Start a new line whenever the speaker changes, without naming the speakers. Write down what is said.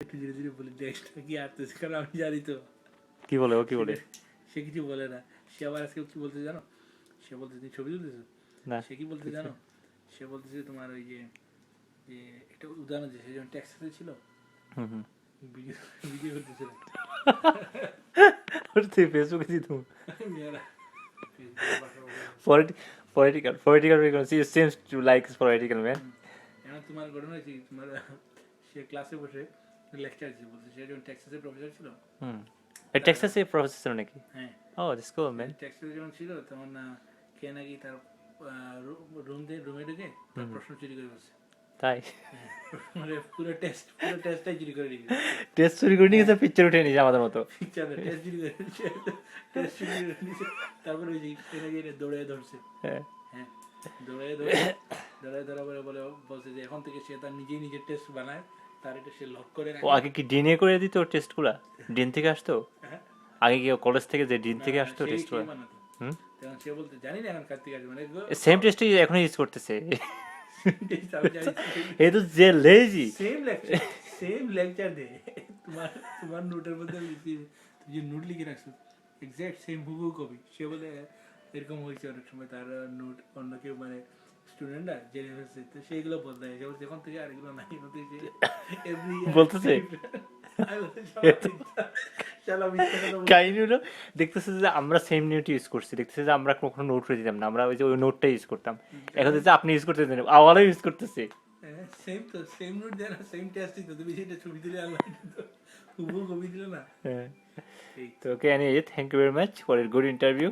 একটু ধীরে ধীরে বলি নেক্সটটা কি আসতেছে, কারণ আমি জানি তো।
কি বলে ও কি বলে?
সে কিছু বলে না। সে আবার আজকে কি বলতে জানো? সে বলতে, তুমি ছবি তুলতেছো?
না
সে কি বলতে জানো? সে বলতেছে তোমার ওই যে যে একটা উদাহরণ, যে সে যখন টেক্সাসে ছিল,
হুম হুম
ভিডিও ভিডিও করতেছিল
ওর তুই ফেসবুকে দিই তুমি
মেয়েরা ফেসবুকে বাসা বাসা।
political because he seems to like political man.
এখন তোমার ঘটনা হয়েছে কি, তোমার সে ক্লাসে বসে লেকচার দিচ্ছে, বলছে সে যখন টেক্সাসের প্রফেসর ছিল।
হুম এই টেক্সাসে প্রফেসর নাকি?
হ্যাঁ,
ও দ্যাটস কুল ম্যান।
টেক্সাসে যখন ছিল তখন কে নাকি তার রুমে ঢুকে তার প্রশ্ন চুরি করে বসে।
তাই
মানে পুরো টেস্টটাই চুরি করে রেখেছে।
টেস্ট চুরি করে নিয়ে গেছে, পিকচার উঠে নিয়েছে আমাদের মতো।
পিকচারে টেস্ট চুরি করে টেস্ট চুরি করে নিয়েছে। তারপরে ওই যে কে নাকি এটা দৌড়ে ধরছে।
হ্যাঁ
হ্যাঁ, দৌড়ে ধরা পরে বলে বলছে যে এখন থেকে সে তার নিজেই নিজের টেস্ট বানায়, তার এটা সে লক করে
ও
রাখে।
আগে কি ডিএনএ করে দিত ওর টেস্টগুলা? ডিন থেকে আসতো
হ্যাঁ,
আগে কি কলেজ থেকে যে ডিন থেকে আসতো
সেই
টেস্টগুলা?
বানাতো।
হুম
তখন সে বলতে জানি না এখন কার্তিক আছে মানে
সেম টেস্টই এখন ইউজ করতেছে। এই তো যে লেজি।
সেম লেকচার দে। তোমার তোমার নোটের মধ্যে আমি লিখি, তুই যে নোট লিখে রাখছো এক্সাক্ট সেম হুবহু কপি। সে বলে এরকম হয়েছে অনেক সময় তার নোট অন্য কেউ মানে স্টুডেন্টরা জেনে ফেলছে, তো সেইগুলো বদলায়। সে বলছে এখন থেকে আর এগুলো নাই, এখন থেকে
বলতেছে কাহিনী হলো দেখতেছে যে আমরা সেম নোট ইউজ করছি, দেখতেছে যে আমরা কখনো নোট করে দিতাম না, আমরা ওই যে ওই নোটটা ইউজ করতাম। এখন দেখছে আপনি ইউজ করতে দেন, আবারও ইউজ করতেছে।
সেম তো সেম নোট দেয় না, সেম টেস্টই তো, তুমি সেটা ছবি তুলে আনলাম হুবহু কপি দিলে না।
হ্যাঁ
এই
তো okay, anyway thank you very much for a good interview.